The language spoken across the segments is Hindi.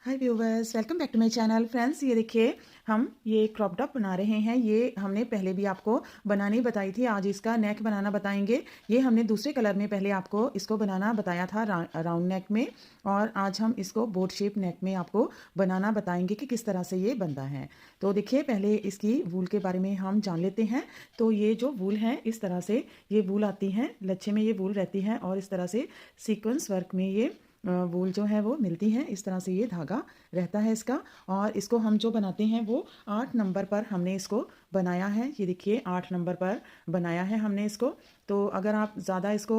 Hi viewers, welcome back to my channel. Friends, ये देखिए हम ये क्रॉप टॉप बना रहे हैं। ये हमने पहले भी आपको बनानी बताई थी। आज इसका नेक बनाना बताएंगे। ये हमने दूसरे कलर में पहले आपको इसको बनाना बताया था राउंड नेक में, और आज हम इसको बोट शेप नेक में आपको बनाना बताएंगे कि किस तरह से ये बनता है। तो देखिए, पहले इसकी वूल के बारे में हम जान लेते हैं। तो ये जो वूल है, इस तरह से ये वूल आती है, लच्छे में ये वूल रहती है, और इस तरह से सीक्वेंस वर्क में ये वूल जो है वो मिलती है। इस तरह से ये धागा रहता है इसका। और इसको हम जो बनाते हैं वो 8 नंबर पर हमने इसको बनाया है। ये देखिए 8 नंबर पर बनाया है हमने इसको। तो अगर आप ज़्यादा इसको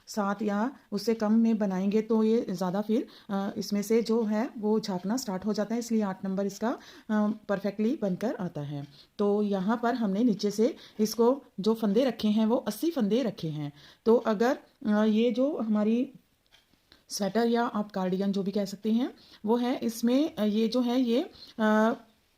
7 या उससे कम में बनाएंगे तो ये ज़्यादा फिर इसमें से जो है वो झाँकना स्टार्ट हो जाता है, इसलिए 8 नंबर इसका परफेक्टली बनकर आता है। तो यहाँ पर हमने नीचे से इसको जो फंदे रखे हैं वो 80 फंदे रखे हैं। तो अगर ये जो हमारी स्वेटर या आप कार्डिगन जो भी कह सकते हैं वो है, इसमें ये जो है ये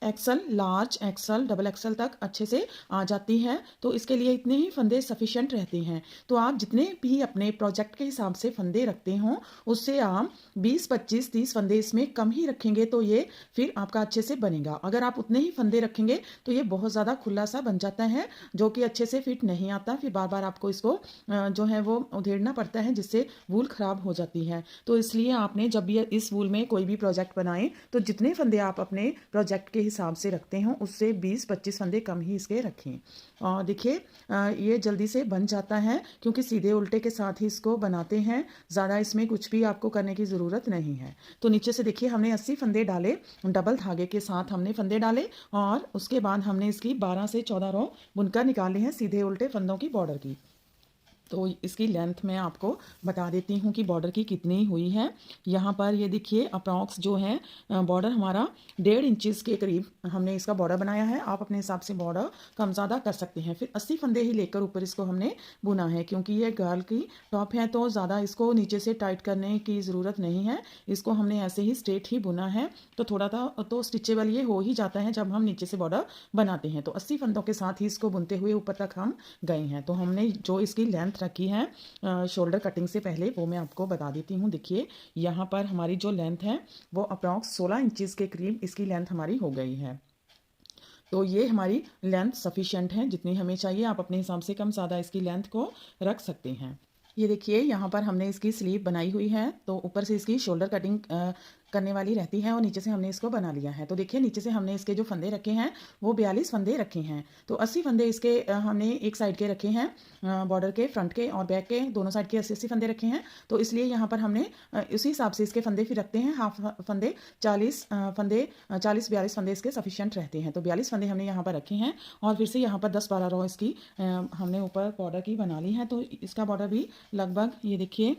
axel, large axel, double axel तक अच्छे से आ जाती है। तो इसके लिए इतने ही फंदे सफिशेंट रहते हैं। तो आप जितने भी अपने प्रोजेक्ट के हिसाब से फंदे रखते हों उससे आप 20, 25, 30 फंदे इसमें कम ही रखेंगे तो ये फिर आपका अच्छे से बनेगा। अगर आप उतने ही फंदे रखेंगे तो ये बहुत ज़्यादा खुला सा बन जाता है, जो कि अच्छे से फिट नहीं आता। फिर बार बार आपको इसको जो है वो उधेड़ना पड़ता है, जिससे वूल ख़राब हो जाती है। तो इसलिए आपने जब भी इस वूल में कोई भी प्रोजेक्ट बनाएं तो जितने फंदे आप अपने प्रोजेक्ट के हिसाब से रखते हो उससे 20-25 फंदे कम ही इसके रखें। और देखिए ये जल्दी से बन जाता है क्योंकि सीधे उल्टे के साथ ही इसको बनाते हैं। ज़्यादा इसमें कुछ भी आपको करने की ज़रूरत नहीं है। तो नीचे से देखिए हमने 80 फंदे डाले, डबल धागे के साथ हमने फंदे डाले, और उसके बाद हमने इसकी 12 से 14 रो बुनकर निकाले हैं सीधे उल्टे फंदों की बॉर्डर की। तो इसकी लेंथ मैं आपको बता देती हूँ कि बॉर्डर की कितनी हुई है। यहाँ पर ये देखिए अप्रॉक्स जो है बॉर्डर हमारा 1.5 इंचज़ के करीब हमने इसका बॉर्डर बनाया है। आप अपने हिसाब से बॉर्डर कम ज़्यादा कर सकते हैं। फिर 80 फंदे ही लेकर ऊपर इसको हमने बुना है, क्योंकि ये गर्ल की टॉप है तो ज़्यादा इसको नीचे से टाइट करने की ज़रूरत नहीं है। इसको हमने ऐसे ही स्ट्रेट ही बुना है, तो थोड़ा तो स्टिचेबल ये हो ही जाता है जब हम नीचे से बॉर्डर बनाते हैं। तो 80 फंदों के साथ ही इसको बुनते हुए ऊपर तक हम गए हैं। तो हमने जो इसकी लेंथ रखी है शोल्डर कटिंग से पहले वो मैं आपको बता देती हूँ। देखिए यहाँ पर हमारी जो लेंथ है वो अप्रॉक्स 16 इंचज़ के करीब इसकी लेंथ हमारी हो गई है। तो ये हमारी लेंथ सफिशिएंट है, जितनी हमें चाहिए। आप अपने हिसाब से कम ज़्यादा इसकी लेंथ को रख सकते हैं। ये देखिए यहाँ पर हमने इसकी स्लीव बनाई हुई है, तो ऊपर से इसकी शोल्डर कटिंग करने वाली रहती है और नीचे से हमने इसको बना लिया है। तो देखिए नीचे से हमने इसके जो फंदे रखे हैं वो 42 फंदे रखे हैं। तो 80 फंदे इसके हमने एक साइड के रखे हैं, बॉर्डर के फ्रंट के और बैक के दोनों साइड के 80-80 फंदे रखे हैं। तो इसलिए यहाँ पर हमने उसी हिसाब से इसके फंदे फिर रखते हैं। हाफ फंदे 40 फंदे 40-42 फंदे इसके सफिशिएंट रहते हैं। तो 42 फंदे हमने यहाँ पर रखे हैं, और फिर से यहाँ पर 10-12 रो इसकी हमने ऊपर बॉर्डर की बना ली है। तो इसका बॉर्डर भी लगभग ये देखिए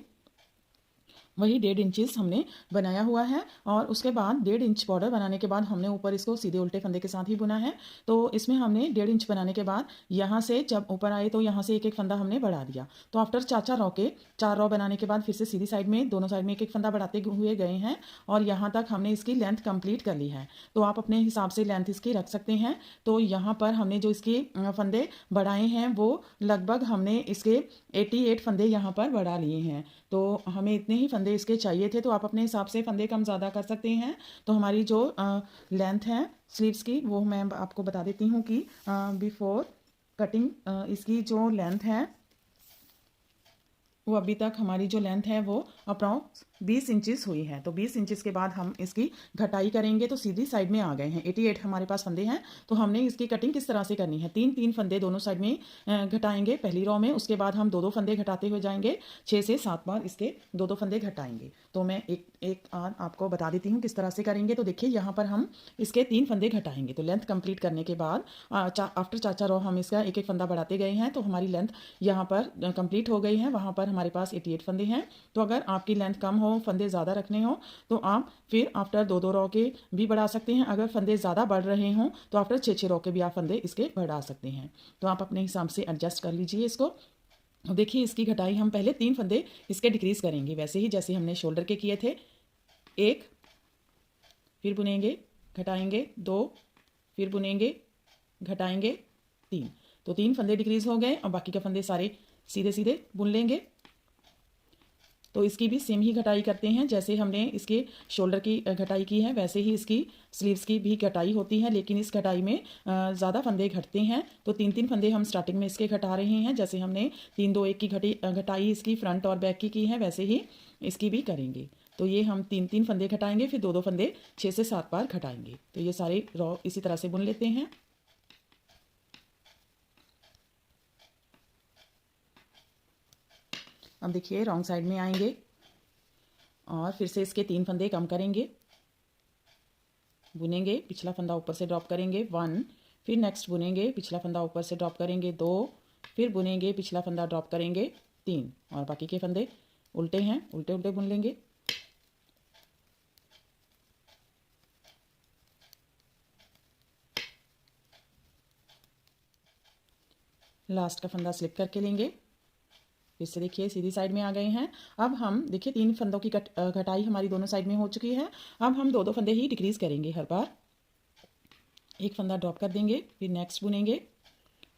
वही 1.5 इंचज़ हमने बनाया हुआ है। और उसके बाद 1.5 इंच बॉर्डर बनाने के बाद हमने ऊपर इसको सीधे उल्टे फंदे के साथ ही बुना है। तो इसमें हमने 1.5 इंच बनाने के बाद यहाँ से जब ऊपर आए तो यहाँ से एक एक फंदा हमने बढ़ा दिया। तो आफ्टर 4 रो के 4 रो बनाने के बाद फिर से सीधी साइड में दोनों साइड में एक एक फंदा बढ़ाते हुए गए हैं, और यहाँ तक हमने इसकी लेंथ कंप्लीट कर ली है। तो आप अपने हिसाब से लेंथ इसकी रख सकते हैं। तो यहाँ पर हमने जो इसकी फंदे बढ़ाए हैं वो लगभग हमने इसके 88 फंदे यहाँ पर बढ़ा लिए हैं। तो हमें इतने ही फंदे इसके चाहिए थे। तो आप अपने हिसाब से फंदे कम ज़्यादा कर सकते हैं। तो हमारी जो लेंथ है स्लीव्स की वो मैं आपको बता देती हूँ कि बिफोर कटिंग इसकी जो लेंथ है वो अभी तक हमारी जो लेंथ है वो अप्रॉक्स 20 इंचज़ हुई है। तो 20 इंचज़ के बाद हम इसकी घटाई करेंगे तो सीधी साइड में आ गए हैं। 88 हमारे पास फंदे हैं। तो हमने इसकी कटिंग किस तरह से करनी है, 3-3 फंदे दोनों साइड में घटाएंगे पहली रो में। उसके बाद हम 2-2 फंदे घटाते हुए जाएंगे, 6 से 7 बार इसके 2-2 फंदे घटाएंगे। तो मैं एक आपको बता देती हूँ किस तरह से करेंगे। तो देखिए यहाँ पर हम इसके 3 फंदे घटाएंगे। तो लेंथ कंप्लीट करने के बाद आफ्टर 4 रो हम इसका एक एक फंदा बढ़ाते गए हैं। तो हमारी लेंथ यहाँ पर कंप्लीट हो गई है। वहाँ पर हमारे पास 88 फंदे हैं। तो अगर आपकी लेंथ कम हो, फंदे ज़्यादा रखने हो, तो आप फिर आफ्टर 2-2 रो के भी बढ़ा सकते हैं। अगर फंदे ज़्यादा बढ़ रहे हों तो आफ्टर 6-6 रो के भी आप फंदे इसके बढ़ा सकते हैं। तो आप अपने हिसाब से एडजस्ट कर लीजिए इसको। देखिए इसकी घटाई हम पहले 3 फंदे इसके डिक्रीज करेंगे, वैसे ही जैसे हमने शोल्डर के किए थे। 1, फिर बुनेंगे, घटाएंगे, 2, फिर बुनेंगे, घटाएंगे, 3। तो 3 फंदे डिक्रीज हो गए और बाकी के फंदे सारे सीधे सीधे बुन लेंगे। तो इसकी भी सेम ही कटाई करते हैं, जैसे हमने इसके शोल्डर की कटाई की है वैसे ही इसकी स्लीव्स की भी कटाई होती है। लेकिन इस कटाई में ज़्यादा फंदे घटते हैं, तो 3-3 फंदे हम स्टार्टिंग में इसके घटा रहे हैं। जैसे हमने 3-2-1 की घटाई इसकी फ्रंट और बैक की है, वैसे ही इसकी भी करेंगे। तो ये हम 3-3 फंदे घटाएंगे, फिर 2-2 फंदे 6 से 7 बार घटाएंगे। तो ये सारे रॉ इसी तरह से बुन लेते हैं। अब देखिए रॉन्ग साइड में आएंगे और फिर से इसके 3 फंदे कम करेंगे, बुनेंगे, पिछला फंदा ऊपर से ड्रॉप करेंगे 1, फिर नेक्स्ट बुनेंगे, पिछला फंदा ऊपर से ड्रॉप करेंगे 2, फिर बुनेंगे, पिछला फंदा ड्रॉप करेंगे 3, और बाकी के फंदे उल्टे हैं, उल्टे उल्टे बुन लेंगे। लास्ट का फंदा स्लिप करके लेंगे, फिर से देखिए सीधी साइड में आ गए हैं। अब हम देखिए 3 फंदों की घटाई हमारी दोनों साइड में हो चुकी है। अब हम 2-2 फंदे ही डिक्रीज करेंगे, हर बार एक फंदा ड्रॉप कर देंगे, फिर नेक्स्ट बुनेंगे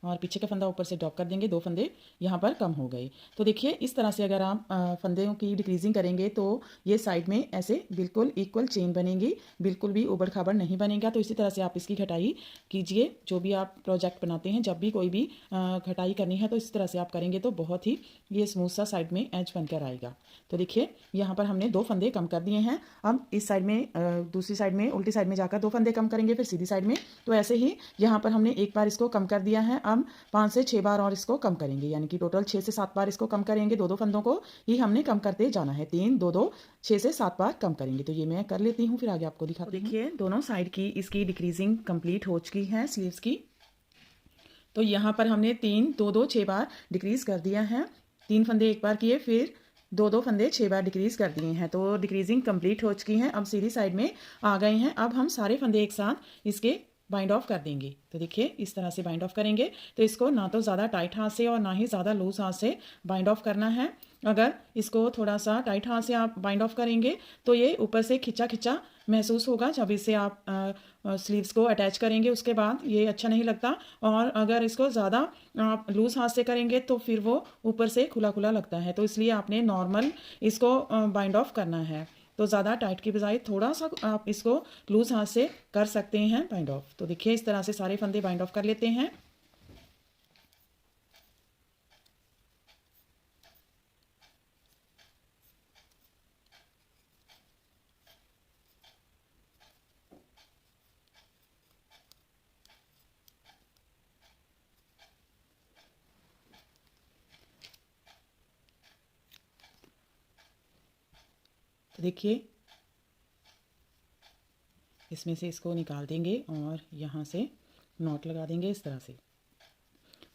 और पीछे का फंदा ऊपर से ड्रॉप कर देंगे, 2 फंदे यहाँ पर कम हो गए। तो देखिए इस तरह से अगर आप फंदों की डिक्रीजिंग करेंगे तो ये साइड में ऐसे बिल्कुल इक्वल चेन बनेगी, बिल्कुल भी उबड़ खाबड़ नहीं बनेगा। तो इसी तरह से आप इसकी घटाई कीजिए, जो भी आप प्रोजेक्ट बनाते हैं, जब भी कोई भी घटाई करनी है तो इस तरह से आप करेंगे तो बहुत ही ये स्मूथ सा साइड में एज बनकर आएगा। तो देखिए यहाँ पर हमने 2 फंदे कम कर दिए हैं। अब इस साइड में दूसरी साइड में उल्टी साइड में जाकर 2 फंदे कम करेंगे, फिर सीधी साइड में। तो ऐसे ही यहाँ पर हमने एक बार इसको कम कर दिया है, अब 5 से 6 बार और इसको कम करेंगे, यानी कि टोटल 6 से 7 बार इसको कम करेंगे। 2-2 फंदों को ही हमने कम करते जाना है, 3 2-2 6 से 7 बार कम करेंगे। तो ये मैं कर लेती हूँ, फिर आगे आपको दिखाती हूँ। देखिए दोनों साइड की इसकी डिक्रीजिंग कंप्लीट हो चुकी है स्लीव्स की। तो यहाँ पर हमने 3 2-2 6 बार डिक्रीज कर दिया है, 3 फंदे एक बार किए, फिर 2-2 फंदे 6 बार डिक्रीज कर दिए हैं। तो डिक्रीजिंग कंप्लीट हो चुकी है। अब सीधी साइड में आ गए हैं। अब हम सारे फंदे एक साथ इसके बाइंड ऑफ कर देंगे। तो देखिए इस तरह से बाइंड ऑफ करेंगे। तो इसको ना तो ज़्यादा टाइट हाथ से और ना ही ज़्यादा लूज हाथ से बाइंड ऑफ करना है। अगर इसको थोड़ा सा टाइट हाथ से आप बाइंड ऑफ करेंगे तो ये ऊपर से खिंचा खिंचा महसूस होगा। जब इसे आप स्लीव्स को अटैच करेंगे उसके बाद ये अच्छा नहीं लगता। और अगर इसको ज़्यादा आप लूज हाथ से करेंगे तो फिर वो ऊपर से खुला खुला लगता है। तो इसलिए आपने नॉर्मल इसको बाइंड ऑफ करना है। तो ज़्यादा टाइट की बजाय थोड़ा सा आप इसको लूज हाथ से कर सकते हैं बाइंड ऑफ। तो देखिए इस तरह से सारे फंदे बाइंड ऑफ कर लेते हैं। तो देखिए इसमें से इसको निकाल देंगे और यहाँ से नॉट लगा देंगे इस तरह से।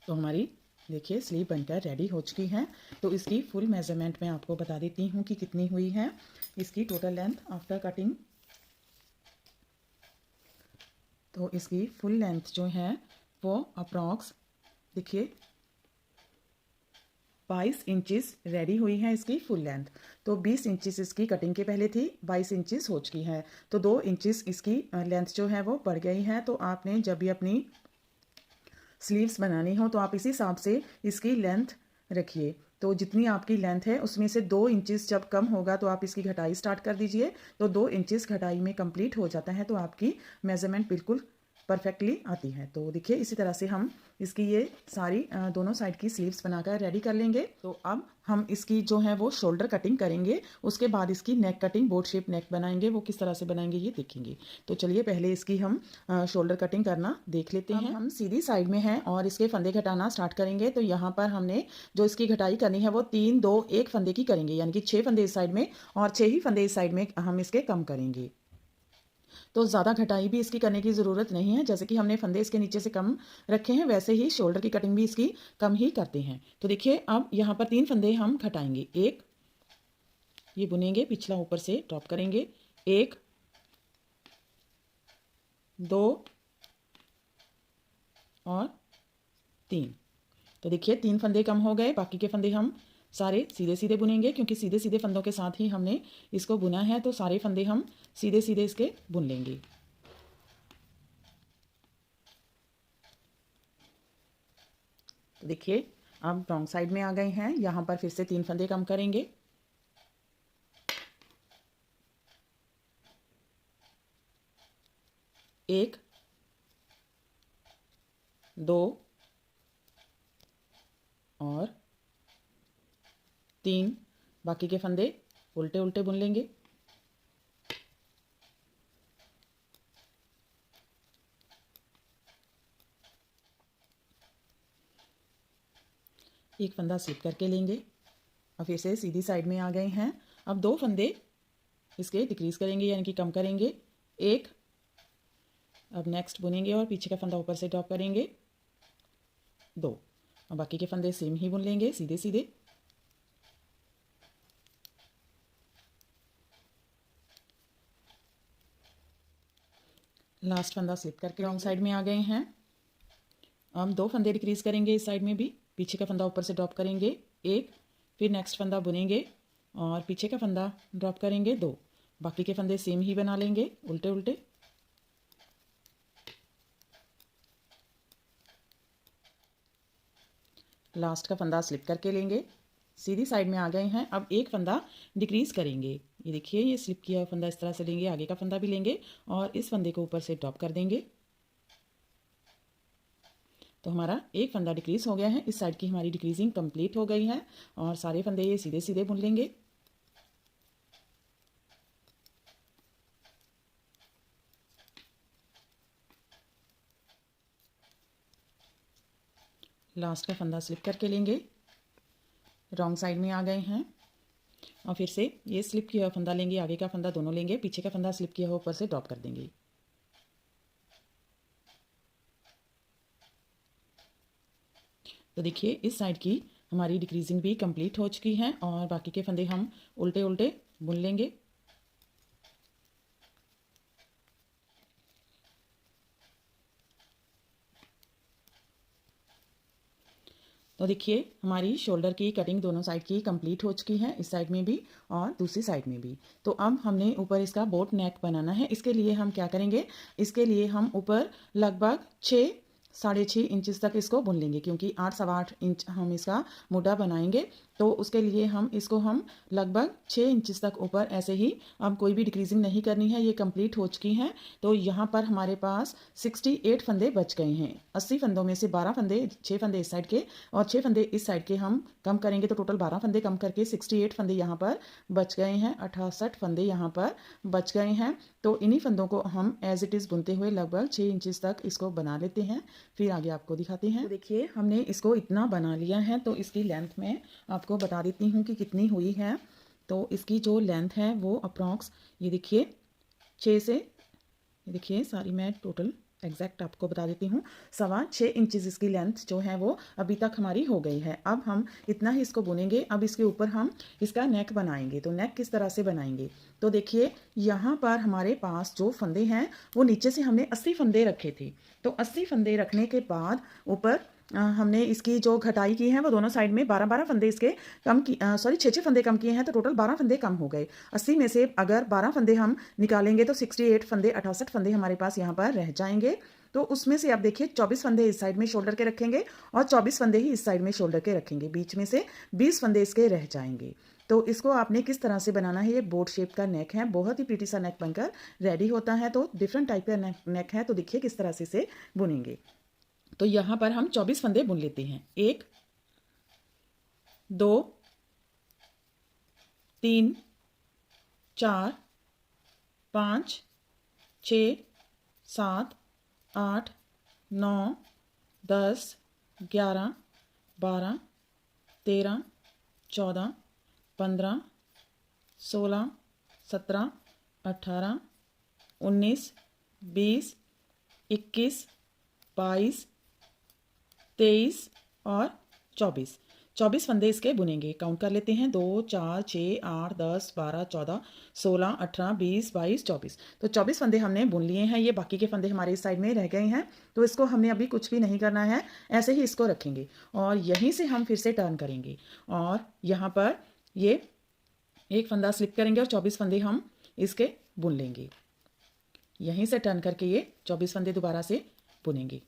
तो हमारी देखिए स्लीव बनकर रेडी हो चुकी है। तो इसकी फुल मेजरमेंट मैं आपको बता देती हूँ कि कितनी हुई है। इसकी टोटल लेंथ आफ्टर कटिंग, तो इसकी फुल लेंथ जो है वो अप्रॉक्स देखिए 22 इंचेस रेडी हुई है इसकी फुल लेंथ। तो 20 इंचेस इसकी कटिंग के पहले थी, 22 इंचेस हो चुकी है। तो 2 इंचेस इसकी लेंथ जो है वो बढ़ गई है। तो आपने जब भी अपनी स्लीव्स बनानी हो तो आप इसी हिसाब से इसकी लेंथ रखिए। तो जितनी आपकी लेंथ है उसमें से 2 इंचेस जब कम होगा तो आप इसकी घटाई स्टार्ट कर दीजिए। तो 2 इंचेस घटाई में कंप्लीट हो जाता है तो आपकी मेजरमेंट बिल्कुल परफेक्टली आती है। तो देखिए इसी तरह से हम इसकी ये सारी दोनों साइड की स्लीव्स बनाकर रेडी कर लेंगे। तो अब हम इसकी जो है वो शोल्डर कटिंग करेंगे, उसके बाद इसकी नेक कटिंग बोट शेप नेक बनाएंगे। वो किस तरह से बनाएंगे ये देखेंगे। तो चलिए पहले इसकी हम शोल्डर कटिंग करना देख लेते हैं। हम सीधी साइड में हैं और इसके फंदे घटाना स्टार्ट करेंगे। तो यहाँ पर हमने जो इसकी घटाई करनी है वो 3 2 1 फंदे की करेंगे, यानी कि 6 फंदे इस साइड में और 6 ही फंदे इस साइड में हम इसके कम करेंगे। तो ज़्यादा घटाई भी इसकी करने की ज़रूरत नहीं है। जैसे कि हमने फंदे इसके नीचे से कम रखे हैं वैसे ही शोल्डर की कटिंग भी इसकी कम ही करते हैं। तो देखिए अब यहाँ पर 3 फंदे हम घटाएंगे, 1 ये बुनेंगे, पिछला ऊपर से ड्रॉप करेंगे, 1 2 और 3। तो देखिए 3 फंदे कम हो गए, बाकी के फंदे हम सारे सीधे सीधे बुनेंगे क्योंकि सीधे सीधे फंदों के साथ ही हमने इसको बुना है। तो सारे फंदे हम सीधे सीधे इसके बुन लेंगे। तो देखिए अब रॉन्ग साइड में आ गए हैं, यहाँ पर फिर से 3 फंदे कम करेंगे, 1 2 और 3। बाकी के फंदे उल्टे उल्टे बुन लेंगे। एक फंदा स्लिप करके लेंगे। अब फिर से सीधी साइड में आ गए हैं। अब 2 फंदे इसके डिक्रीज करेंगे यानी कि कम करेंगे। 1, अब नेक्स्ट बुनेंगे और पीछे का फंदा ऊपर से ड्रॉप करेंगे। 2, और बाकी के फंदे सेम ही बुन लेंगे सीधे सीधे। लास्ट फंदा स्लिप करके रॉन्ग साइड में आ गए हैं। हम 2 फंदे डिक्रीज करेंगे इस साइड में भी। पीछे का फंदा ऊपर से ड्रॉप करेंगे 1, फिर नेक्स्ट फंदा बुनेंगे और पीछे का फंदा ड्रॉप करेंगे 2। बाकी के फंदे सेम ही बना लेंगे उल्टे उल्टे। लास्ट का फंदा स्लिप करके लेंगे। सीधी साइड में आ गए हैं। अब एक फंदा डिक्रीज करेंगे। ये देखिए, ये स्लिप किया हुआ फंदा इस तरह से लेंगे, आगे का फंदा भी लेंगे और इस फंदे को ऊपर से ड्रॉप कर देंगे। तो हमारा एक फंदा डिक्रीज हो गया है। इस साइड की हमारी डिक्रीजिंग कंप्लीट हो गई है और सारे फंदे ये सीधे सीधे बुन लेंगे। लास्ट का फंदा स्लिप करके लेंगे। रॉन्ग साइड में आ गए हैं और फिर से ये स्लिप किया हुआ फंदा लेंगे, आगे का फंदा दोनों लेंगे, पीछे का फंदा स्लिप किया हुआ ऊपर से ड्रॉप कर देंगे। तो देखिए, इस साइड की हमारी डिक्रीजिंग भी कंप्लीट हो चुकी है और बाकी के फंदे हम उल्टे उल्टे बुन लेंगे। तो देखिए, हमारी शोल्डर की कटिंग दोनों साइड की कंप्लीट हो चुकी है, इस साइड में भी और दूसरी साइड में भी। तो अब हमने ऊपर इसका बोट नेक बनाना है। इसके लिए हम क्या करेंगे, इसके लिए हम ऊपर लगभग 6-6.5 इंचेस तक इसको बुन लेंगे, क्योंकि 8 सवा 8 इंच हम इसका मोटा बनाएंगे। तो उसके लिए हम लगभग 6 इंचेस तक ऊपर ऐसे ही, अब कोई भी डिक्रीजिंग नहीं करनी है, ये कंप्लीट हो चुकी हैं। तो यहाँ पर हमारे पास 68 फंदे बच गए हैं। 80 फंदों में से 12 फंदे, 6 फंदे इस साइड के और 6 फंदे इस साइड के हम कम करेंगे, तो टोटल 12 फंदे कम करके 68 फंदे यहाँ पर बच गए हैं। 68 फंदे यहाँ पर बच गए हैं। तो इन्हीं फंदों को हम एज इट इज़ बुनते हुए लगभग 6 इंचेस तक इसको बना लेते हैं, फिर आगे आपको दिखाते हैं। तो देखिए, हमने इसको इतना बना लिया है। तो इसकी लेंथ में आपको बता देती हूँ कि कितनी हुई है। तो इसकी जो लेंथ है वो अप्रॉक्स, ये देखिए 6 से, ये देखिए सारी मैं टोटल एग्जैक्ट आपको बता देती हूँ, 6.25 इंचेस इसकी लेंथ जो है वो अभी तक हमारी हो गई है। अब हम इतना ही इसको बुनेंगे। अब इसके ऊपर हम इसका नेक बनाएंगे। तो नेक किस तरह से बनाएंगे, तो देखिए, यहाँ पर हमारे पास जो फंदे हैं वो नीचे से हमने 80 फंदे रखे थे। तो 80 फंदे रखने के बाद ऊपर हमने इसकी जो घटाई की है वो दोनों साइड में 12-12 फंदे इसके कम की, सॉरी 6-6 फंदे कम किए हैं। तो टोटल 12 फंदे कम हो गए। 80 में से अगर 12 फंदे हम निकालेंगे तो 68 फंदे, 68 फंदे हमारे पास यहाँ पर रह जाएंगे। तो उसमें से आप देखिए 24 फंदे इस साइड में शोल्डर के रखेंगे और 24 फंदे ही इस साइड में शोल्डर के रखेंगे। बीच में से 20 फंदे इसके रह जाएंगे। तो इसको आपने किस तरह से बनाना है, ये बोट शेप का नेक है, बहुत ही प्रीटी सा नेक बनकर रेडी होता है। तो डिफरेंट टाइप का नेक है। तो देखिए किस तरह से इसे बुनेंगे। तो यहाँ पर हम 24 फंदे बुन लेते हैं। 1 2 3 4 5 6 7 8 9 10 11 12 13 14 15 16 17 18 19 20 21 22 23 और 24 फंदे इसके बुनेंगे। काउंट कर लेते हैं, 2 4 6 8 10 12 14 16 18 20 22 24। तो 24 फंदे हमने बुन लिए हैं। ये बाकी के फंदे हमारे इस साइड में रह गए हैं। तो इसको हमने अभी कुछ भी नहीं करना है, ऐसे ही इसको रखेंगे और यहीं से हम फिर से टर्न करेंगे और यहाँ पर ये एक फंदा स्लिप करेंगे और 24 फंदे हम इसके बुन लेंगे। यहीं से टर्न करके ये 24 फंदे दोबारा से बुनेंगे।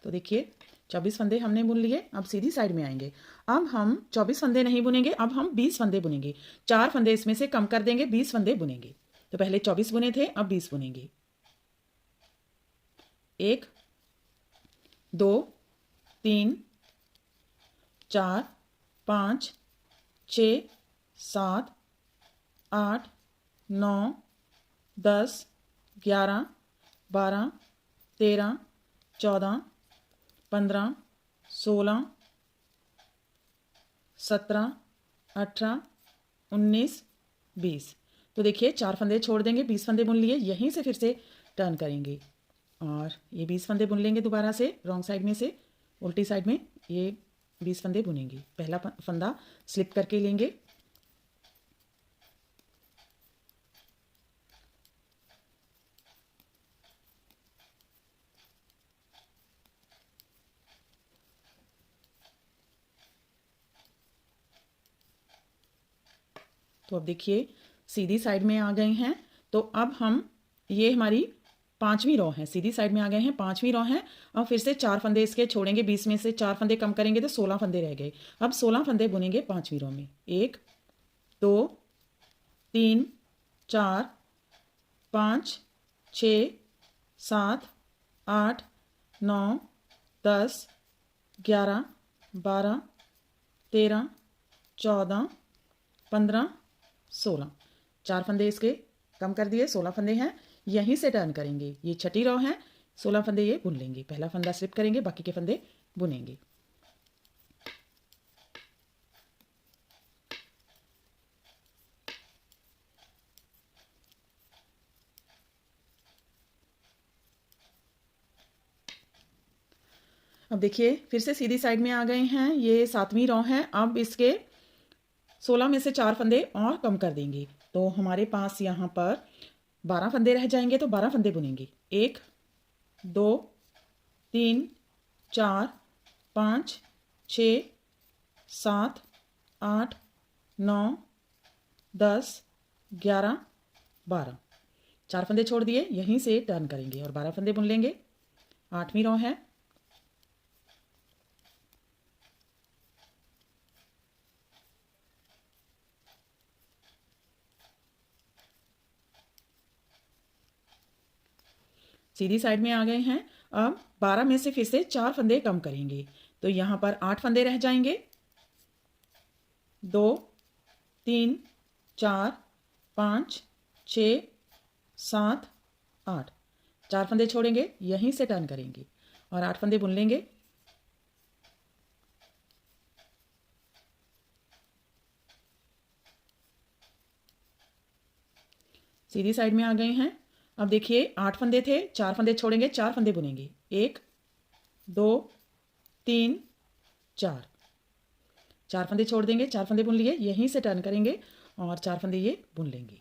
तो देखिए 24 फंदे हमने बुन लिए। अब सीधी साइड में आएंगे। अब हम 24 फंदे नहीं बुनेंगे, अब हम 20 फंदे बुनेंगे। 4 फंदे इसमें से कम कर देंगे, 20 फंदे बुनेंगे। तो पहले 24 बुने थे, अब 20 बुनेंगे। 1 2 3 4 5 6 7 8 9 10 11 12 13 14 15 16 17 18 19 20। तो देखिए 4 फंदे छोड़ देंगे, 20 फंदे बुन लिए। यहीं से फिर से टर्न करेंगे और ये 20 फंदे बुन लेंगे दोबारा से रॉन्ग साइड में से, उल्टी साइड में ये 20 फंदे बुनेंगे। पहला फंदा स्लिप करके लेंगे, तो अब देखिए सीधी साइड में आ गए हैं। तो अब हम, ये हमारी 5वीं रो है, सीधी साइड में आ गए हैं, 5वीं रो है। अब फिर से 4 फंदे इसके छोड़ेंगे, 20 में से 4 फंदे कम करेंगे तो 16 फंदे रह गए। अब 16 फंदे बुनेंगे 5वीं रो में। 1 2 3 4 5 6 7 8 9 10 11 12 13 14 15 16। 4 फंदे इसके कम कर दिए, 16 फंदे हैं। यहीं से टर्न करेंगे, ये छठी रो है, 16 फंदे ये बुन लेंगे। पहला फंदा स्लिप करेंगे, बाकी के फंदे बुनेंगे। अब देखिए फिर से सीधी साइड में आ गए हैं, ये 7वीं रो है। अब इसके 16 में से 4 फंदे और कम कर देंगे, तो हमारे पास यहाँ पर 12 फंदे रह जाएंगे। तो 12 फंदे बुनेंगे। 1 2 3 4 5 6 7 8 9 10 11 12। 4 फंदे छोड़ दिए, यहीं से टर्न करेंगे और 12 फंदे बुन लेंगे। 8वीं रो है। सीधी साइड में आ गए हैं। अब 12 में से फिर से 4 फंदे कम करेंगे, तो यहाँ पर 8 फंदे रह जाएंगे। 2 3 4 5 6 7 8। 4 फंदे छोड़ेंगे, यहीं से टर्न करेंगे और 8 फंदे बुन लेंगे। सीधी साइड में आ गए हैं। अब देखिए 8 फंदे थे, 4 फंदे छोड़ेंगे, 4 फंदे बुनेंगे। 1 2 3 4। 4 फंदे छोड़ देंगे, 4 फंदे बुन लिए। यहीं से टर्न करेंगे और 4 फंदे ये बुन लेंगे।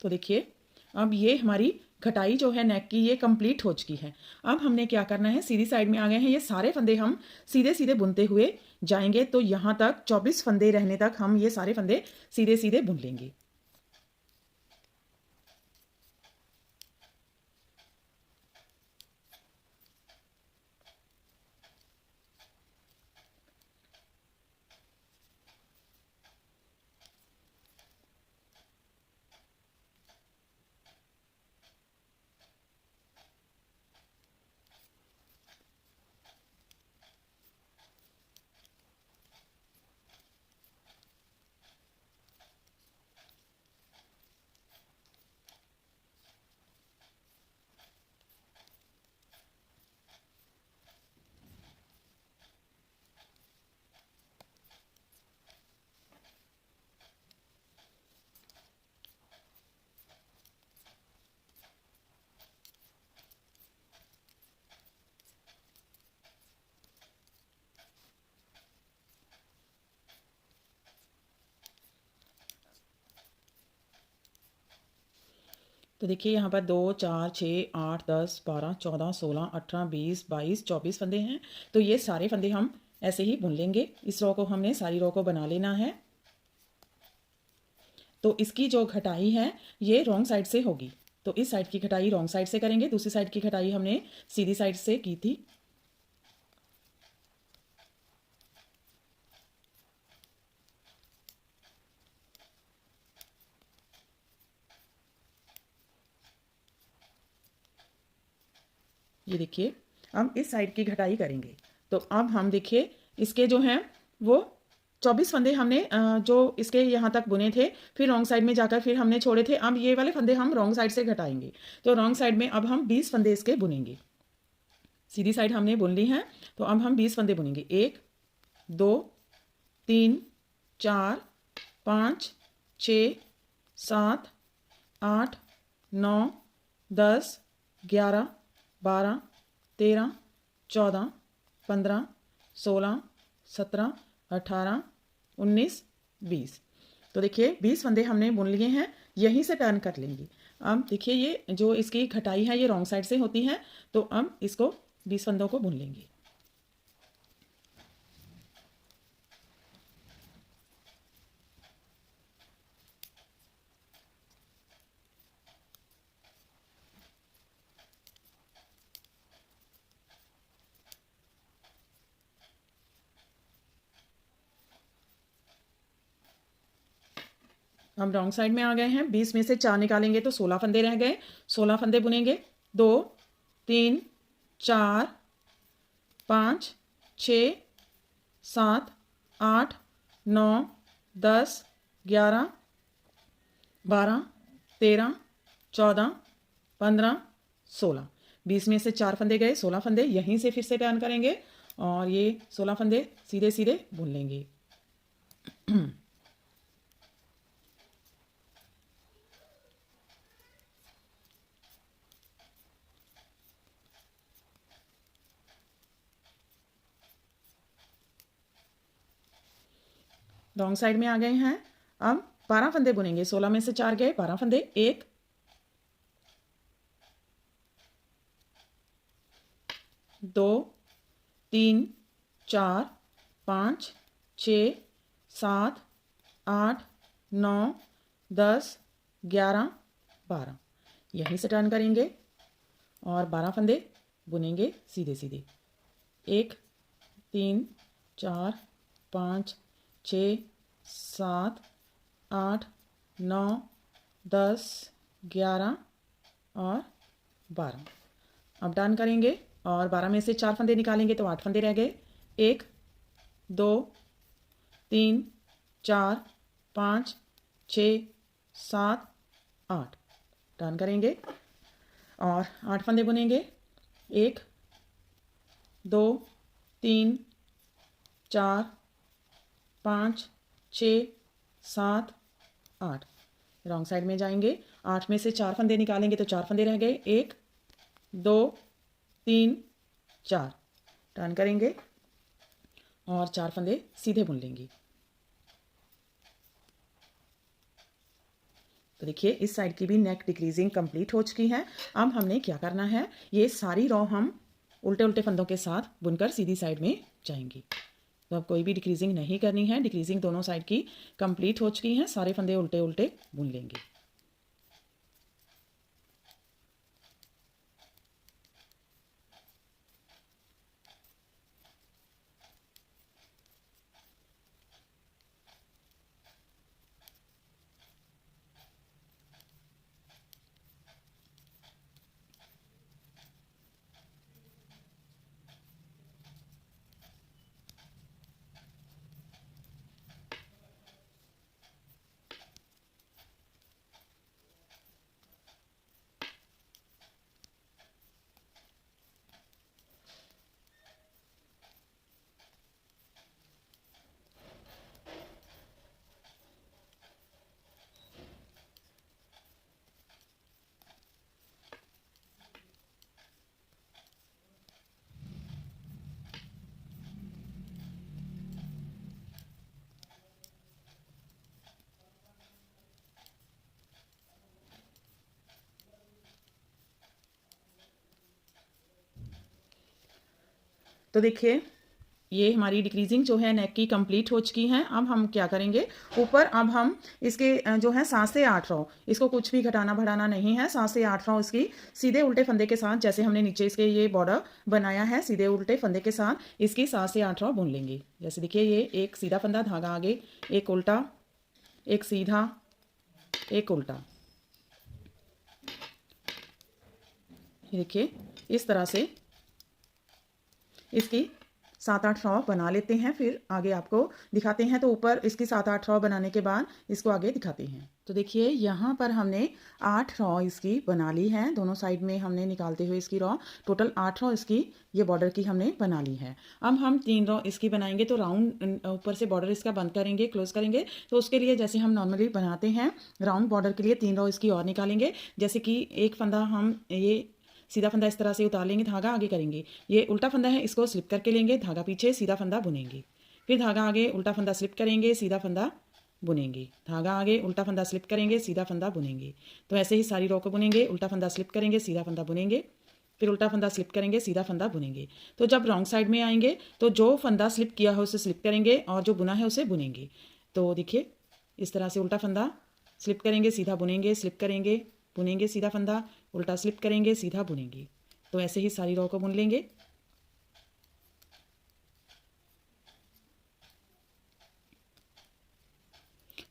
तो देखिए अब ये हमारी घटाई जो है नेक की, ये कंप्लीट हो चुकी है। अब हमने क्या करना है, सीधी साइड में आ गए हैं, ये सारे फंदे हम सीधे सीधे बुनते हुए जाएंगे। तो यहाँ तक 24 फंदे रहने तक हम ये सारे फंदे सीधे सीधे बुन लेंगे। तो देखिए यहाँ पर 2 4 6 8 10 12 14 16 18 20 22 24 फंदे हैं। तो ये सारे फंदे हम ऐसे ही बुन लेंगे। इस रो को हमने सारी रो को बना लेना है। तो इसकी जो घटाई है ये रॉन्ग साइड से होगी, तो इस साइड की कटाई रॉन्ग साइड से करेंगे, दूसरी साइड की कटाई हमने सीधी साइड से की थी। ये देखिए, हम इस साइड की घटाई करेंगे। तो अब हम देखिए इसके जो हैं वो 24 फंदे हमने जो इसके यहाँ तक बुने थे, फिर रॉन्ग साइड में जाकर फिर हमने छोड़े थे। अब ये वाले फंदे हम रॉन्ग साइड से घटाएंगे, तो रॉन्ग साइड में अब हम 20 फंदे इसके बुनेंगे। सीधी साइड हमने बुन ली है, तो अब हम 20 फंदे बुनेंगे। 1 2 3 4 5 6 7 8 9 10 11 12 13 14 15 16 17 18 19 20। तो देखिए 20 फंदे हमने बुन लिए हैं, यहीं से टर्न कर लेंगे। अब देखिए ये जो इसकी खटाई है ये रॉन्ग साइड से होती है, तो अब इसको 20 फंदों को बुन लेंगे। हम रॉन्ग साइड में आ गए हैं। 20 में से 4 निकालेंगे तो 16 फंदे रह गए। 16 फंदे बुनेंगे। 2 3 4 5 6 7 8 9 10 11 12 13 14 15 16। 20 में से 4 फंदे गए, 16 फंदे यहीं से फिर से टर्न करेंगे और ये 16 फंदे सीधे सीधे बुन लेंगे। रॉन्ग साइड में आ गए हैं। अब 12 फंदे बुनेंगे। 16 में से 4 गए, 12 फंदे। 1 2 3 4 5 6 7 8 9 10 11 12। यहीं से टर्न करेंगे और 12 फंदे बुनेंगे सीधे सीधे। 1 3 4 5 6 7 8 9 10 11 और 12। अब टर्न करेंगे और 12 में से 4 फंदे निकालेंगे तो 8 फंदे रह गए। 1 2 3 4 5 6 7 8। टर्न करेंगे और 8 फंदे बुनेंगे। 1 2 3 4 5 6 7 8। रॉन्ग साइड में जाएंगे। 8 में से 4 फंदे निकालेंगे तो 4 फंदे रह गए। 1 2 3 4। टर्न करेंगे और 4 फंदे सीधे बुन लेंगे। तो देखिए इस साइड की भी नेक डिक्रीजिंग कंप्लीट हो चुकी है। अब हमने क्या करना है, ये सारी रो हम उल्टे उल्टे फंदों के साथ बुनकर सीधी साइड में जाएंगी। तो अब कोई भी डिक्रीजिंग नहीं करनी है। डिक्रीजिंग दोनों साइड की कंप्लीट हो चुकी है। सारे फंदे उल्टे उल्टे बुन लेंगे। तो देखिए ये हमारी डिक्रीजिंग जो है नेक की कंप्लीट हो चुकी है। अब हम क्या करेंगे, ऊपर अब हम इसके जो है 7 से 8 रो, इसको कुछ भी घटाना बढ़ाना नहीं है। 7 से 8 रो इसकी सीधे उल्टे फंदे के साथ, जैसे हमने नीचे इसके ये बॉर्डर बनाया है, सीधे उल्टे फंदे के साथ इसकी 7 से 8 रो बुन लेंगे। जैसे देखिए, ये एक सीधा फंदा, धागा आगे, एक उल्टा, एक सीधा, एक उल्टा। ये देखिए, इस तरह से इसकी 7-8 रॉ बना लेते हैं, फिर आगे आपको दिखाते हैं। तो ऊपर इसकी 7-8 रॉ बनाने के बाद इसको आगे दिखाते हैं। तो देखिए, यहाँ पर हमने 8 रॉ इसकी बना ली है, दोनों साइड में हमने निकालते हुए इसकी रॉ, टोटल 8 रॉ इसकी ये बॉर्डर की हमने बना ली है। अब हम 3 रॉ इसकी बनाएंगे। तो राउंड ऊपर से बॉर्डर इसका बंद करेंगे, क्लोज करेंगे। तो उसके लिए जैसे हम नॉर्मली बनाते हैं राउंड बॉर्डर के लिए 3 रॉ इसकी और निकालेंगे। जैसे कि एक फंदा हम ये सीधा फंदा इस तरह से उतार लेंगे, धागा आगे करेंगे, ये उल्टा फंदा है, इसको स्लिप करके लेंगे, धागा पीछे, सीधा फंदा बुनेंगे, फिर धागा आगे, उल्टा फंदा स्लिप करेंगे, सीधा फंदा बुनेंगे, धागा आगे, उल्टा फंदा स्लिप करेंगे, सीधा फंदा बुनेंगे। तो ऐसे ही सारी रो को बुनेंगे, उल्टा फंदा स्लिप करेंगे, सीधा फंदा बुनेंगे, फिर उल्टा फंदा स्लिप करेंगे, सीधा फंदा बुनेंगे। तो जब रॉन्ग साइड में आएंगे तो जो फंदा स्लिप किया है उसे स्लिप करेंगे और जो बुना है उसे बुनेंगे। तो देखिए, इस तरह से उल्टा फंदा स्लिप करेंगे, सीधा बुनेंगे, स्लिप करेंगे, बुनेंगे, सीधा फंदा, उल्टा स्लिप करेंगे, सीधा बुनेंगे। तो ऐसे ही सारी रो को बुन लेंगे।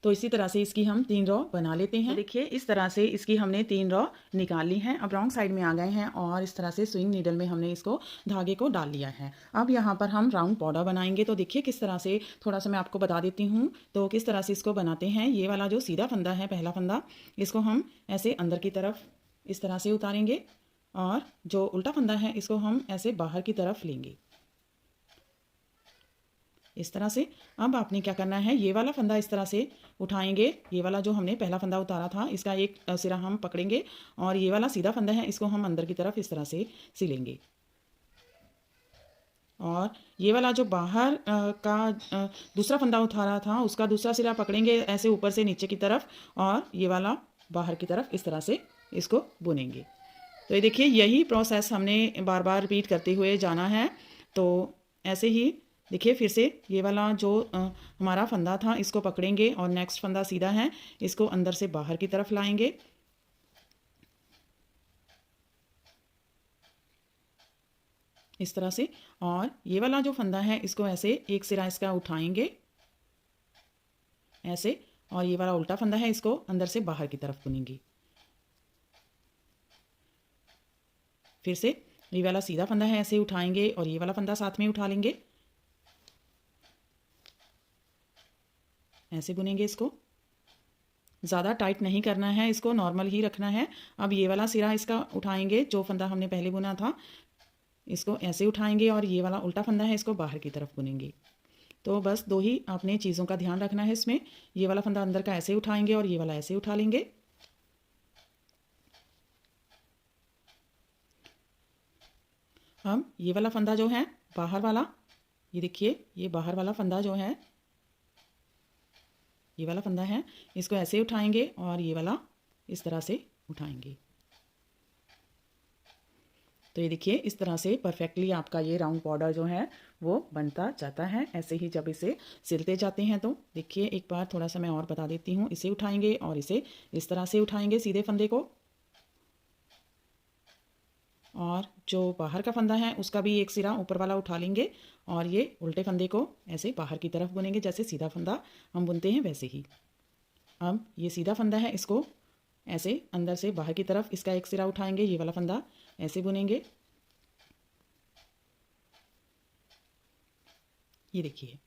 तो इसी तरह से इसकी हम 3 रॉ बना लेते हैं। तो देखिए, इस तरह से इसकी हमने 3 रॉ निकाल ली हैं। अब रॉन्ग साइड में आ गए हैं और इस तरह से स्विंग नीडल में हमने इसको धागे को डाल लिया है। अब यहाँ पर हम राउंड बॉर्डर बनाएंगे। तो देखिए किस तरह से, थोड़ा सा मैं आपको बता देती हूँ। तो किस तरह से इसको बनाते हैं। ये वाला जो सीधा फंदा है, पहला फंदा, इसको हम ऐसे अंदर की तरफ इस तरह से उतारेंगे और जो उल्टा फंदा है इसको हम ऐसे बाहर की तरफ लेंगे, इस तरह से। अब आपने क्या करना है, ये वाला फंदा इस तरह से उठाएंगे, ये वाला जो हमने पहला फंदा उतारा था इसका एक सिरा हम पकड़ेंगे और ये वाला सीधा फंदा है इसको हम अंदर की तरफ इस तरह से सिलेंगे। और ये वाला जो बाहर का दूसरा फंदा उतारा था उसका दूसरा सिरा पकड़ेंगे ऐसे ऊपर से नीचे की तरफ और ये वाला बाहर की तरफ इस तरह से इसको बुनेंगे। तो ये देखिए, यही प्रोसेस हमने बार बार रिपीट करते हुए जाना है। तो ऐसे ही देखिए, फिर से ये वाला जो हमारा फंदा था इसको पकड़ेंगे और नेक्स्ट फंदा सीधा है इसको अंदर से बाहर की तरफ लाएंगे, इस तरह से। और ये वाला जो फंदा है इसको ऐसे एक सिरा इसका उठाएंगे ऐसे, और ये वाला उल्टा फंदा है इसको अंदर से बाहर की तरफ बुनेंगे। फिर से ये वाला सीधा फंदा है ऐसे उठाएंगे और ये वाला फंदा साथ में उठा लेंगे, ऐसे बुनेंगे इसको। ज़्यादा टाइट नहीं करना है, इसको नॉर्मल ही रखना है। अब ये वाला सिरा इसका उठाएंगे, जो फंदा हमने पहले बुना था इसको ऐसे उठाएंगे और ये वाला उल्टा फंदा है इसको बाहर की तरफ बुनेंगे। तो बस दो ही आपने चीज़ों का ध्यान रखना है इसमें। ये वाला फंदा अंदर का ऐसे उठाएंगे और ये वाला ऐसे उठा लेंगे। हम ये वाला फंदा जो है बाहर वाला, ये देखिए, ये बाहर वाला फंदा जो है, ये वाला फंदा है इसको ऐसे उठाएंगे और ये वाला इस तरह से उठाएंगे। तो ये देखिए, इस तरह से परफेक्टली आपका ये राउंड बॉर्डर जो है वो बनता जाता है। ऐसे ही जब इसे सिलते जाते हैं तो देखिए, एक बार थोड़ा सा मैं और बता देती हूँ। इसे उठाएंगे और इसे इस तरह से उठाएंगे सीधे फंदे को, और जो बाहर का फंदा है उसका भी एक सिरा ऊपर वाला उठा लेंगे और ये उल्टे फंदे को ऐसे बाहर की तरफ बुनेंगे, जैसे सीधा फंदा हम बुनते हैं वैसे ही। अब ये सीधा फंदा है इसको ऐसे अंदर से बाहर की तरफ इसका एक सिरा उठाएंगे, ये वाला फंदा ऐसे बुनेंगे, ये देखिए।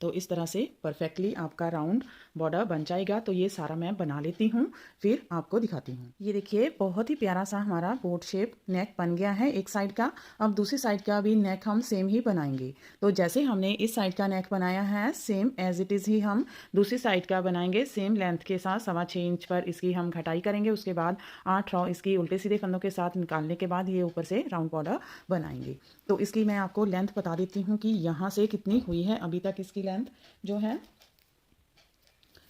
तो इस तरह से परफेक्टली आपका राउंड बॉर्डर बन जाएगा। तो ये सारा मैं बना लेती हूँ, फिर आपको दिखाती हूँ। ये देखिए, बहुत ही प्यारा सा हमारा बोट शेप नेक बन गया है एक साइड का। अब दूसरी साइड का भी नेक हम सेम ही बनाएंगे। तो जैसे हमने इस साइड का नेक बनाया है सेम एज इट इज़ ही हम दूसरी साइड का बनाएंगे। सेम लेंथ के साथ 6.25 इंच पर इसकी हम घटाई करेंगे। उसके बाद 8 रॉ इसकी उल्टे सीधे फंदों के साथ निकालने के बाद ये ऊपर से राउंड बॉर्डर बनाएंगे। तो इसकी मैं आपको लेंथ बता देती हूँ कि यहाँ से कितनी हुई है अभी तक। इसकी लेंथ जो है,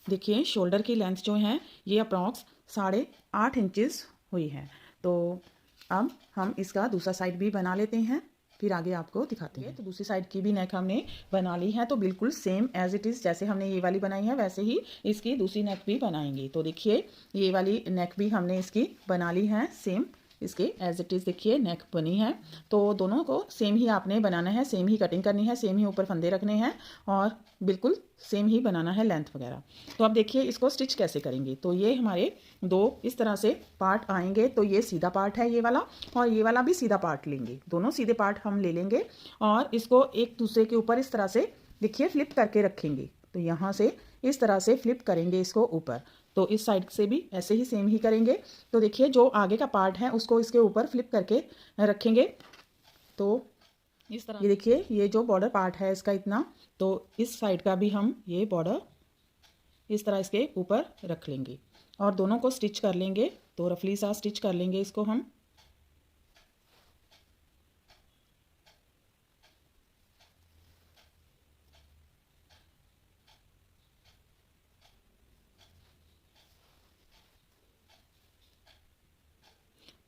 देखिए, शोल्डर की लेंथ जो है ये अप्रॉक्स 8.5 इंचेस हुई है। तो अब हम इसका दूसरा साइड भी बना लेते हैं। फिर आगे आपको दिखाते हैं। तो दूसरी साइड की भी नेक हमने बना ली है। तो बिल्कुल सेम एज इट इज़ जैसे हमने ये वाली बनाई है वैसे ही इसकी दूसरी नेक भी बनाएंगे। तो देखिए ये वाली नेक भी हमने इसकी बना ली है सेम इसके एज इट इज़। देखिए नेक बनी है। तो दोनों को सेम ही आपने बनाना है, सेम ही कटिंग करनी है, सेम ही ऊपर फंदे रखने हैं और बिल्कुल सेम ही बनाना है लेंथ वगैरह। तो अब देखिए इसको स्टिच कैसे करेंगे। तो ये हमारे दो इस तरह से पार्ट आएंगे। तो ये सीधा पार्ट है ये वाला और ये वाला भी सीधा पार्ट लेंगे। दोनों सीधे पार्ट हम ले लेंगे और इसको एक दूसरे के ऊपर इस तरह से देखिए फ्लिप करके रखेंगे। तो यहाँ से इस तरह से फ्लिप करेंगे इसको ऊपर। तो इस साइड से भी ऐसे ही सेम ही करेंगे। तो देखिए जो आगे का पार्ट है उसको इसके ऊपर फ्लिप करके रखेंगे। तो इस तरह ये देखिए ये जो बॉर्डर पार्ट है इसका इतना, तो इस साइड का भी हम ये बॉर्डर इस तरह इसके ऊपर रख लेंगे और दोनों को स्टिच कर लेंगे। तो रफली सा स्टिच कर लेंगे इसको हम।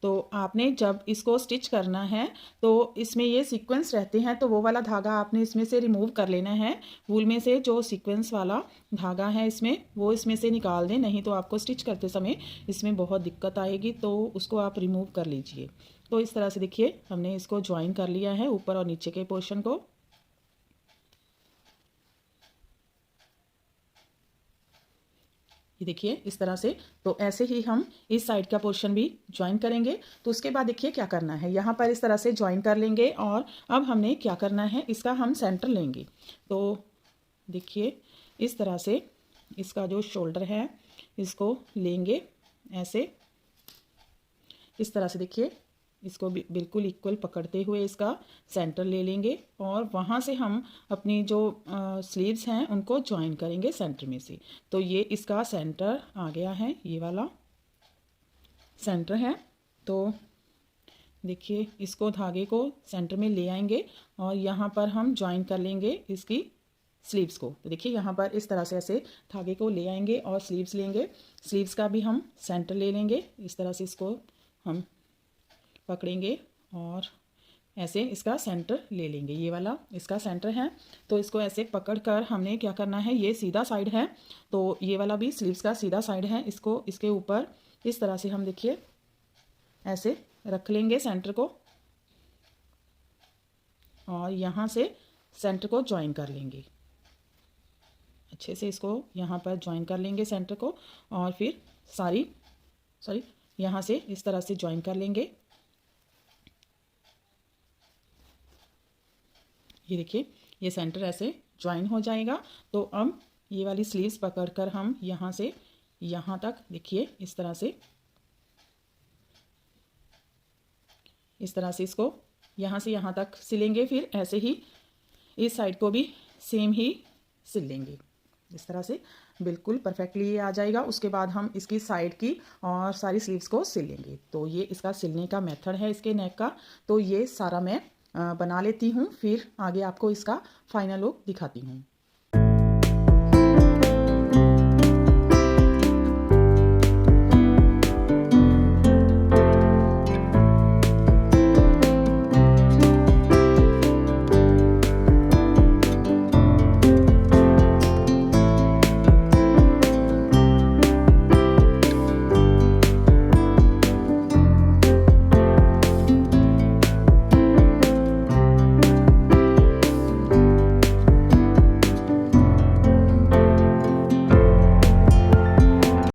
तो आपने जब इसको स्टिच करना है तो इसमें ये सीक्वेंस रहते हैं, तो वो वाला धागा आपने इसमें से रिमूव कर लेना है। वूल में से जो सीक्वेंस वाला धागा है इसमें वो इसमें से निकाल दें, नहीं तो आपको स्टिच करते समय इसमें बहुत दिक्कत आएगी। तो उसको आप रिमूव कर लीजिए। तो इस तरह से देखिए हमने इसको ज्वाइन कर लिया है ऊपर और नीचे के पोर्शन को। ये देखिए इस तरह से। तो ऐसे ही हम इस साइड का पोर्शन भी ज्वाइन करेंगे। तो उसके बाद देखिए क्या करना है, यहाँ पर इस तरह से ज्वाइन कर लेंगे और अब हमने क्या करना है इसका हम सेंटर लेंगे। तो देखिए इस तरह से इसका जो शोल्डर है इसको लेंगे ऐसे, इस तरह से देखिए इसको बिल्कुल इक्वल पकड़ते हुए इसका सेंटर ले लेंगे और वहाँ से हम अपनी जो स्लीव्स हैं उनको ज्वाइन करेंगे सेंटर में से। तो ये इसका सेंटर आ गया है, ये वाला सेंटर है। तो देखिए इसको धागे को सेंटर में ले आएंगे और यहाँ पर हम ज्वाइन कर लेंगे इसकी स्लीव्स को। तो देखिए यहाँ पर इस तरह से ऐसे धागे को ले आएंगे और स्लीव्स लेंगे। स्लीव्स का भी हम सेंटर ले लेंगे। इस तरह से इसको हम पकड़ेंगे और ऐसे इसका सेंटर ले लेंगे। ये वाला इसका सेंटर है। तो इसको ऐसे पकड़कर हमने क्या करना है, ये सीधा साइड है तो ये वाला भी स्लीव्स का सीधा साइड है। इसको इसके ऊपर इस तरह से हम देखिए ऐसे रख लेंगे सेंटर को और यहाँ से सेंटर को ज्वाइन कर लेंगे। अच्छे से इसको यहाँ पर ज्वाइन कर लेंगे सेंटर को और फिर यहाँ से इस तरह से ज्वाइन कर लेंगे। ये देखिए ये सेंटर ऐसे ज्वाइन हो जाएगा। तो अब ये वाली स्लीव्स पकड़कर हम यहाँ से यहाँ तक देखिए इस तरह से इसको यहाँ से यहाँ तक सिलेंगे। फिर ऐसे ही इस साइड को भी सेम ही सिल लेंगे। इस तरह से बिल्कुल परफेक्टली ये आ जाएगा। उसके बाद हम इसकी साइड की और सारी स्लीव्स को सिल लेंगे। तो ये इसका सिलने का मेथड है इसके नेक का। तो ये सारा मैं बना लेती हूँ, फिर आगे आपको इसका फाइनल लुक दिखाती हूँ।